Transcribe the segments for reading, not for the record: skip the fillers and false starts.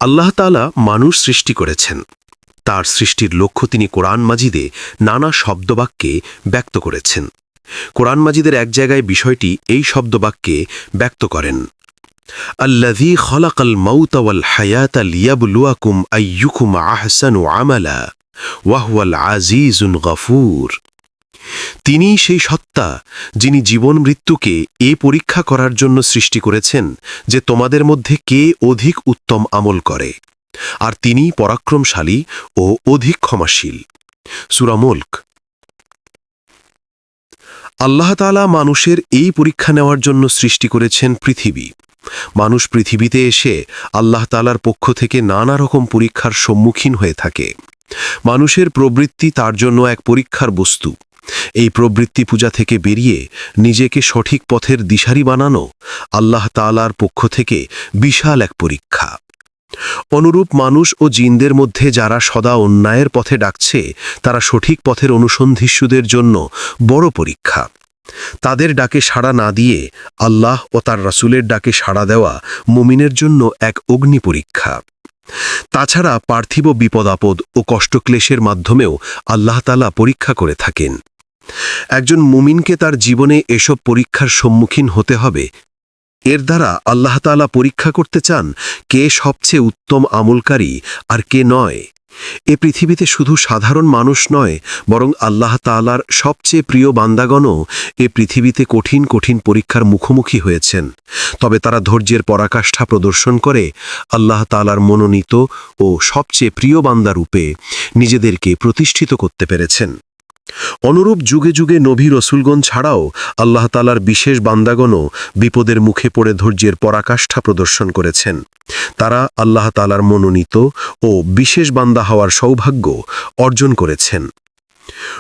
আল্লাহ তাআলা মানুষ সৃষ্টি করেছেন। তার সৃষ্টির লক্ষ্য তিনি কোরআন মাজিদে নানা শব্দবাক্যে ব্যক্ত করেছেন। কোরআন মাজিদের এক জায়গায় বিষয়টি এই শব্দবাক্যে ব্যক্ত করেন, আল্লাযী খালাকাল মাউতা ওয়াল হায়াতা লিয়াবলুয়াকুম আইয়ুকুম আহসানু আমালা ওয়া হুয়াল আজিজুল গফুর। তিনিই সেই সত্তা যিনি জীবন মৃত্যুকে এ পরীক্ষা করার জন্য সৃষ্টি করেছেন যে তোমাদের মধ্যে কে অধিক উত্তম আমল করে, আর তিনিই পরাক্রমশালী ও অধিক ক্ষমাশীল। সূরা মুলক। আল্লাহ তাআলা মানুষের এই পরীক্ষা নেওয়ার জন্য সৃষ্টি করেছেন পৃথিবী। মানুষ পৃথিবীতে এসে আল্লাহ তাআলার পক্ষ থেকে নানা রকম পরীক্ষার সম্মুখীন হয়ে থাকে। মানুষের প্রবৃত্তি তার জন্য এক পরীক্ষার বস্তু। এই প্রবৃত্তি পূজা থেকে বেরিয়ে নিজেকে সঠিক পথের দিশারি বানানো আল্লাহ তাআলার পক্ষ থেকে বিশাল এক পরীক্ষা। অনুরূপ মানুষ ও জিনদের মধ্যে যারা সদা অন্যায়ের পথে ডাকছে, তারা সঠিক পথের অনুসন্ধিৎসুদের জন্য বড় পরীক্ষা। তাদের ডাকে সাড়া না দিয়ে আল্লাহ ও তার রাসূলের ডাকে সাড়া দেওয়া মুমিনের জন্য এক অগ্নি পরীক্ষা। তাছাড়া পার্থিব বিপদ-আপদ ও কষ্টক্লেশের মাধ্যমেও আল্লাহ তাআলা পরীক্ষা করে থাকেন। একজন মুমিনকে তার জীবনে এসব পরীক্ষার সম্মুখীন হতে হবে। এর দ্বারা আল্লাহ তাআলা পরীক্ষা করতে চান কে সবচেয়ে উত্তম আমলকারী আর কে নয়। এ পৃথিবীতে শুধু সাধারণ মানুষ নয়, বরং আল্লাহ তাআলার সবচেয়ে প্রিয় বান্দাগণও এ পৃথিবীতে কঠিন কঠিন পরীক্ষার মুখোমুখি হয়েছেন। তবে তারা ধৈর্যের পরাকাষ্ঠা প্রদর্শন করে আল্লাহ তাআলার মনোনীত ও সবচেয়ে প্রিয় বান্দারূপে নিজেদেরকে প্রতিষ্ঠিত করতে পেরেছেন। অনুরূপ যুগে যুগে নবী রসুলগণ ছাড়াও আল্লাহ তাআলার বিশেষ বান্দাগণও বিপদের মুখে পড়ে ধৈর্যের পরাকাষ্ঠা প্রদর্শন করেছেন। তারা আল্লাহ তাআলার মনোনীত ও বিশেষ বান্দা হওয়ার সৌভাগ্য অর্জন করেছেন।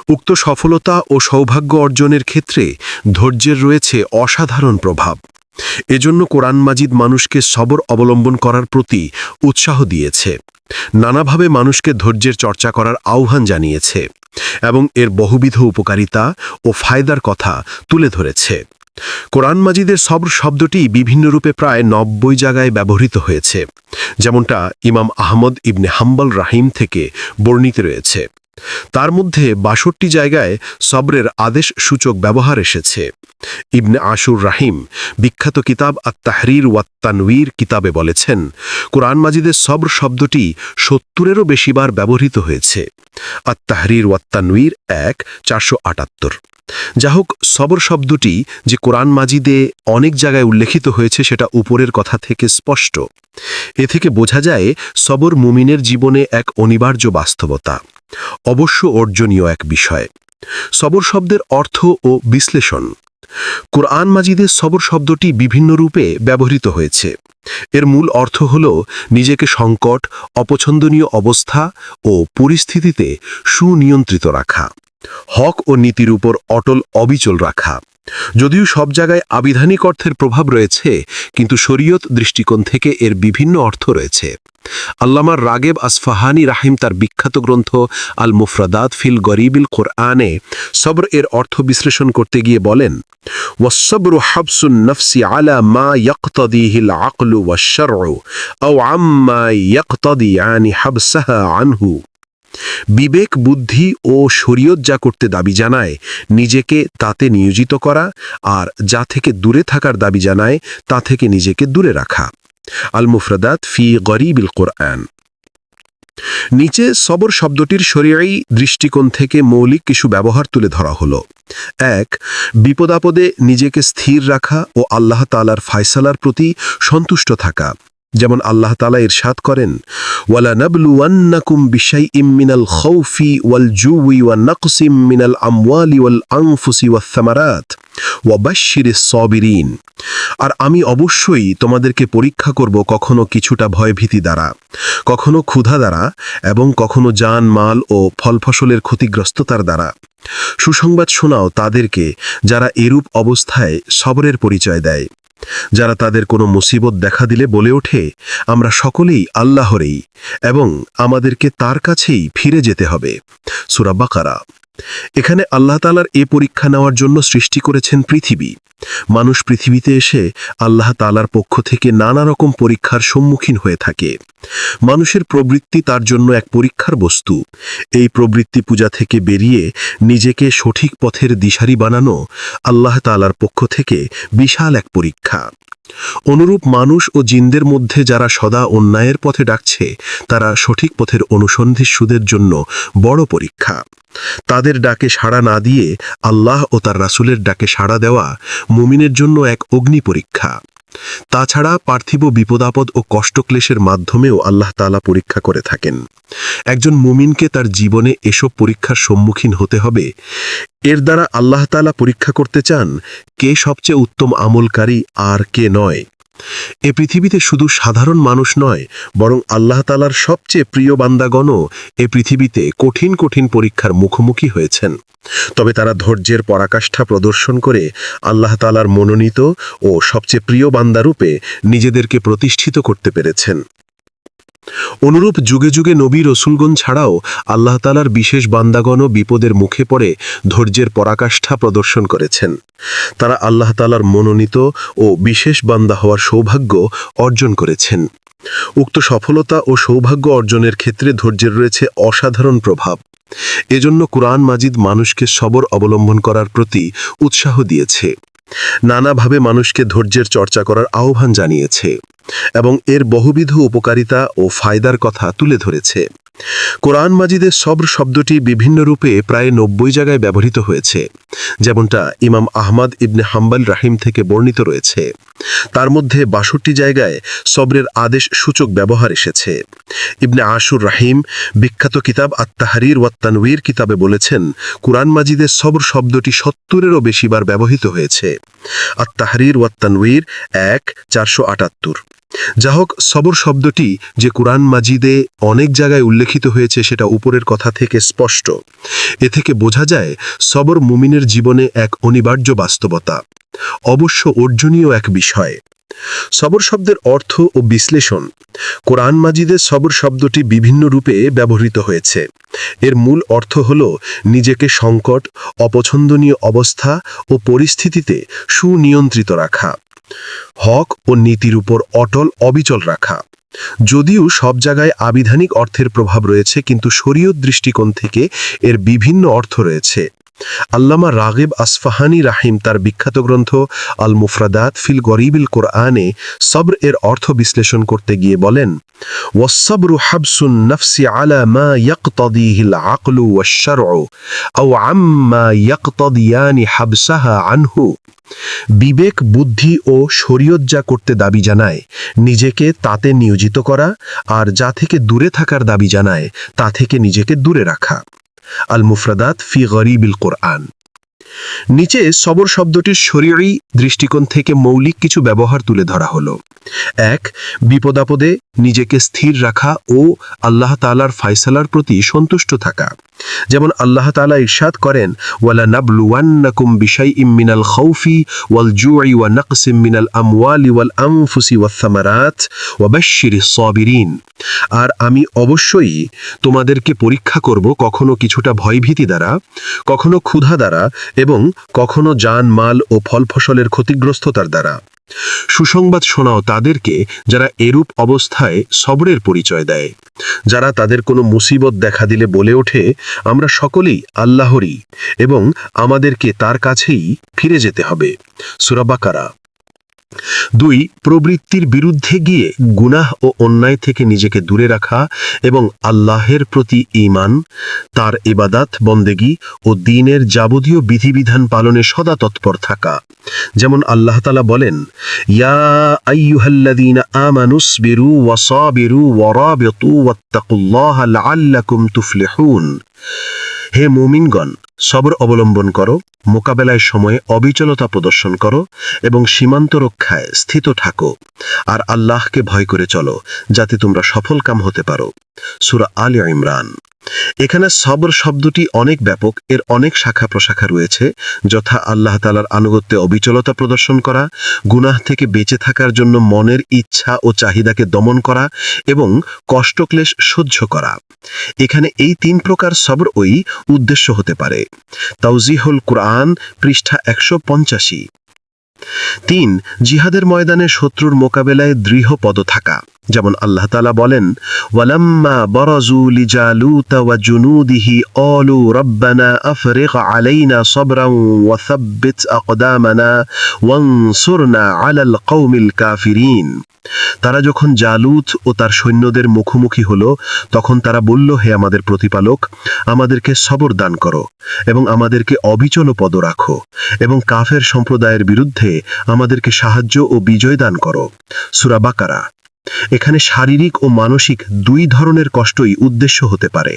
উক্ত সফলতা ও সৌভাগ্য অর্জনের ক্ষেত্রে ধৈর্যের রয়েছে অসাধারণ প্রভাব। এজন্য কোরআন মাজিদ মানুষকে সবর অবলম্বন করার প্রতি উৎসাহ দিয়েছে, নানাভাবে মানুষকে ধৈর্যের চর্চা করার আহ্বান জানিয়েছে এবং এর বহুবিধ উপকারিতা ও ফায়দার কথা তুলে ধরেছে। কোরআন মাজিদের সবর শব্দটি বিভিন্ন রূপে প্রায় ৯০ জায়গায় ব্যবহৃত হয়েছে, যেমনটা ইমাম আহমদ ইবনে হাম্বল রাহিম থেকে বর্ণিত রয়েছে। তার মধ্যে ৬২ জায়গায় সবরের আদেশ সূচক ব্যবহার এসেছে। ইবনে আশুর রাহিম বিখ্যাত কিতাব আত-তাহরির ওয়াত তানওয়ীর কিতাবে বলেছেন, কোরআন মাজিদের সবর শব্দটি ৭০-এরও বেশিবার ব্যবহৃত হয়েছে। আত-তাহরির ওয়াত তানওয়ীর ১/৪৭৮। যা হোক, সবর শব্দটি যে কোরআন মাজিদে অনেক জায়গায় উল্লেখিত হয়েছে সেটা উপরের কথা থেকে স্পষ্ট। এ থেকে বোঝা যায় সবর মুমিনের জীবনে এক অনিবার্য বাস্তবতা, অবশ্য অর্জনীয় এক বিষয়। সবর শব্দের অর্থ ও বিশ্লেষণ। কোরআন মাজিদে সবর শব্দটি বিভিন্ন রূপে ব্যবহৃত হয়েছে। এর মূল অর্থ হল নিজেকে সংকট, অপছন্দনীয় অবস্থা ও পরিস্থিতিতে সুনিয়ন্ত্রিত রাখা, হক ও নীতির উপর অটল অবিচল রাখা। যদিও সব জায়গায় আবিধানিক অর্থের প্রভাব রয়েছে, কিন্তু শরীয়ত দৃষ্টিকোণ থেকে এর বিভিন্ন অর্থ রয়েছে। আল্লামা রাগেব আসফাহানি রাহিম তার বিখ্যাত গ্রন্থ আল মুফরাদাত ফিল গরিবিল কোরআনে সবর এর অর্থ বিশ্লেষণ করতে গিয়ে বলেন, ওয়াসসবরু হাবসুন নফসি আলা মা ইয়াকতাদিহিল আকলু ওয়াশ-শারউ আও আম্মা ইয়াকতাদিয়ানি হাবসাহা আনহু। বিবেক, বুদ্ধি ও শরীয়ত যা করতে দাবি জানায় নিজেকে তাতে নিয়োজিত করা, আর যা থেকে দূরে থাকার দাবি জানায় তা থেকে নিজেকে দূরে রাখা। আল মুফরাদাত ফি গরিবিল কোরআন। নিচে সবর শব্দটির শরীয়ী দৃষ্টিকোণ থেকে মৌলিক কিছু ব্যবহার তুলে ধরা হলো। ১. বিপদাপদে নিজেকে স্থির রাখা ও আল্লাহ তাআলার ফায়সালার প্রতি সন্তুষ্ট থাকা। যেমন আল্লাহ তাআলা ইরশাদ করেন, ওয়ালা নাবলুওয়ান্নাকুম বিশাইইম মিনাল খাউফি ওয়াল জুই ওয়া নাকসিম মিনাল আমওয়ালি ওয়াল আনফুসি ওয়াস সামারাত ওয়া বাশশিরিস সাবিরিন। আর আমি অবশ্যই তোমাদেরকে পরীক্ষা করব কখনো কিছুটা ভয়ভীতি দ্বারা, কখনো ক্ষুধা দ্বারা এবং কখনো জান, মাল ও ফলফসলের ক্ষতিগ্রস্ততার দ্বারা। সুসংবাদ শোনাও তাদেরকে যারা এরূপ অবস্থায় সবরের পরিচয় দেয়, যারা তাদের কোনো মুসিবত দেখা দিলে বলে ওঠে, আমরা সকলেই আল্লাহরই এবং আমাদেরকে তার কাছেই ফিরে যেতে হবে। সূরা বাকারা। এখানে আল্লাহ তাআলার এ পরীক্ষা নেওয়ার জন্য সৃষ্টি করেছেন পৃথিবী। মানুষ পৃথিবীতে এসে আল্লাহ তাআলার পক্ষ থেকে নানা রকম পরীক্ষার সম্মুখীন হয়ে থাকে। মানুষের প্রবৃত্তি তার জন্য এক পরীক্ষার বস্তু। এই প্রবৃত্তি পূজা থেকে বেরিয়ে নিজেকে সঠিক পথের দিশারি বানানো আল্লাহ তাআলার পক্ষ থেকে বিশাল এক পরীক্ষা। অনুরূপ মানুষ ও জিনদের মধ্যে যারা সদা অন্যায়ের পথে ডাকছে, তারা সঠিক পথের অনুসন্ধিৎসুদের জন্য বড় পরীক্ষা। তাদের ডাকে সাড়া না দিয়ে আল্লাহ ও তার রাসূলের ডাকে সাড়া দেওয়া মুমিনের জন্য এক অগ্নি পরীক্ষা। তাছাড়া পার্থিব বিপদাপদ ও কষ্টক্লেশের মাধ্যমেও আল্লাহ তাআলা পরীক্ষা করে থাকেন। একজন মুমিনকে তার জীবনে এসব পরীক্ষার সম্মুখীন হতে হবে। এর দ্বারা আল্লাহ তাআলা পরীক্ষা করতে চান কে সবচেয়ে উত্তম আমলকারী আর কে নয়। এ পৃথিবীতে শুধু সাধারণ মানুষ নয়, বরং আল্লাহ তাআলার সবচেয়ে প্রিয় বান্দাগণও এ পৃথিবীতে কঠিন কঠিন পরীক্ষার মুখোমুখি হয়েছেন। তবে তারা ধৈর্যের পরাকাষ্ঠা প্রদর্শন করে আল্লাহ তাআলার মনোনীত ও সবচেয়ে প্রিয় বান্দারূপে নিজেদেরকে প্রতিষ্ঠিত করতে পেরেছেন। অনুরূপ যুগে যুগে নবী রসুলগণ ছাড়াও আল্লাহ তাআলার বিশেষ বান্দাগণও বিপদের মুখে পড়ে ধৈর্যের পরাকাষ্ঠা প্রদর্শন করেছেন। তারা আল্লাহ তাআলার মনোনীত ও বিশেষ বান্দা হওয়ার সৌভাগ্য অর্জন করেছেন। উক্ত সফলতা ও সৌভাগ্য অর্জনের ক্ষেত্রে ধৈর্যের রয়েছে অসাধারণ প্রভাব। এজন্য কুরআন মাজিদ মানুষকে সবর অবলম্বন করার প্রতি উৎসাহ দিয়েছে, নানাভাবে মানুষকে ধৈর্যের চর্চা করার আহ্বান জানিয়েছে এবং এর বহুবিধ উপকারিতা ও ফায়দার কথা তুলে ধরেছে। কোরআন মাজিদে সবর শব্দটি বিভিন্ন রূপে প্রায় 90 জায়গায় ব্যবহৃত হয়েছে, যেমনটা ইমাম আহমদ ইবনে হাম্বল রাহিম থেকে বর্ণিত রয়েছে। তার মধ্যে 62 জায়গায় সবরের আদেশ সূচক ব্যবহার এসেছে। ইবনে আশুর রাহিম বিখ্যাত কিতাব আত-তাহরির ওয়াত তানওয়ির কিতাবে বলেছেন, কুরআন মাজিদে সবর শব্দটি 70-এরও বেশিবার ব্যবহৃত হয়েছে। আত-তাহরির ওয়াত তানওয়ির 1-478। যা হোক, সবর শব্দটি যে কুরআন মাজিদে অনেক জায়গায় উল্লেখিত হয়েছে সেটা উপরের কথা থেকে স্পষ্ট। এ থেকে বোঝা যায় সবর মুমিনের জীবনে এক অনিবার্য বাস্তবতা, অবশ্য অর্জনীয় এক বিষয়। সবর শব্দের অর্থ ও বিশ্লেষণ। কোরআন মাজিদে সবর শব্দটি বিভিন্ন রূপে ব্যবহৃত হয়েছে। এর মূল অর্থ হল নিজেকে সংকট, অপছন্দনীয় অবস্থা ও পরিস্থিতিতে সুনিয়ন্ত্রিত রাখা, হক ও নীতির উপর অটল অবিচল রাখা। যদিও সব জায়গায় আবিধানিক অর্থের প্রভাব রয়েছে, কিন্তু শরীয়ত দৃষ্টিকোণ থেকে এর বিভিন্ন অর্থ রয়েছে। আল্লামা রাগিব আসফাহানি রাহিম তার বিখ্যাত গ্রন্থ আল মুফরাদাত ফিল গরিবিল কোরআনে সবর এর অর্থ বিশ্লেষণ করতে গিয়ে বলেন, ওয়াসসাবরু হাবসুন নাফসি আলা মা ইয়াকতাদিহিল আকলু ওয়াশ-শারউ আও আম্মা ইয়াকতাদিয়ানি হাবসাহা আনহু। বিবেক, বুদ্ধি ও শরীয়ত যা করতে দাবি জানায় নিজেকে তাতে নিয়োজিত করা, আর যা থেকে দূরে থাকার দাবি জানায় তা থেকে নিজেকে দূরে রাখা। আল মুফরাদাত ফি গরিবিল কোরআন। নিচে সবর শব্দটির শরীয়ী দৃষ্টিকোণ থেকে মৌলিক কিছু ব্যবহার তুলে ধরা হলো। 1. বিপদাপদে নিজেকে স্থির রাখা ও আল্লাহ তাআলার ফায়সালার প্রতি সন্তুষ্ট থাকা। যেমন আল্লাহ তাআলা ইরশাদ করেন, ওয়ালা নাবলুওয়ান্নাকুম বিশাইইম মিনাল খাউফি ওয়াল জুই ওয়া নাকসিম মিনাল আমওয়ালি ওয়াল আনফুসি ওয়াস সামারাত ওয়া বাশশিরিস সাবিরিন। আর আমি অবশ্যই তোমাদেরকে পরীক্ষা করব, কখনো কিছুটা ভয়ভীতি দ্বারা, কখনো ক্ষুধা দ্বারা এবং কখনো জান, মাল ও ফল ফসলের ক্ষতিগ্রস্ততার দ্বারা। সুসংবাদ শোনাও তাদেরকে যারা এরূপ অবস্থায় সবরের পরিচয় দেয়, যারা তাদের কোনো মুসিবত দেখা দিলে বলে ওঠে, আমরা সকলেই আল্লাহরই এবং আমাদেরকে তার কাছেই ফিরে যেতে হবে। সূরা বাকারা। 2. প্রবৃত্তির বিরুদ্ধে গিয়ে গুনাহ ও অন্যায় থেকে নিজেকে দূরে রাখা এবং আল্লাহের প্রতি ঈমান, তার ইবাদাত বন্দেগী ও দ্বীনের যাবতীয় বিধিবিধান পালনে সদা তৎপর থাকা। যেমন আল্লাহ তাআলা বলেন, ইয়া আইয়ুহাল্লাযীনা আমানুসবিরু ওয়া সাবিরু ওয়া রাবিতু ওয়াত্তাকুল্লাহা লাআল্লাকুম তুফলিহুন। হে মুমিনগণ, সবর অবলম্বন করো, মোকাবেলায় সময়ে অবিচলতা প্রদর্শন করো এবং সীমান্ত রক্ষায় স্থিত থাকো, আর আল্লাহকে ভয় করে চলো, যাতে তোমরা সফলকাম হতে পারো। সূরা আলে ইমরান। এখানে সবর শব্দটি অনেক ব্যাপক, এর অনেক শাখা প্রশাখা রয়েছে, যথা আল্লাহ তাআলার আনুগত্যে অবিচলতা প্রদর্শন করা, গুনাহ থেকে বেঁচে থাকার জন্য মনের ইচ্ছা ও চাহিদাকে দমন করা এবং কষ্টক্লেশ সহ্য করা। এখানে এই 3 প্রকার সবরই উদ্দেশ্য হতে পারে। তাওজিহুল কুরআন, পৃষ্ঠা 185। 3. জিহাদের ময়দানে শত্রুর মোকাবেলায় দৃঢ়পদ থাকা, যেমন আল্লাহ তাআলা বলেন, ওয়ালাম্মা বারাজু লিজালুতা ওয়া জুনুদিহি ক্বালু রাব্বানা আফরিগ আলাইনা সাবরান ওয়া সাব্বিত আকদামানা ওয়ানসুরনা আলাল কওমিল কাফিরিন। তারা যখন জালুত ও তার সৈন্যদের মুখোমুখি হলো, তখন তারা বলল, হে আমাদের প্রতিপালক, আমাদেরকে সবর দান করো এবং আমাদেরকে অবিচল পদ রাখো এবং কাফের সম্প্রদায়ের বিরুদ্ধে আমাদেরকে সাহায্য ও বিজয় দান করো। সূরা বাকারা। এখানে শারীরিক ও মানসিক 2 ধরনের কষ্টই উদ্দেশ্য হতে পারে।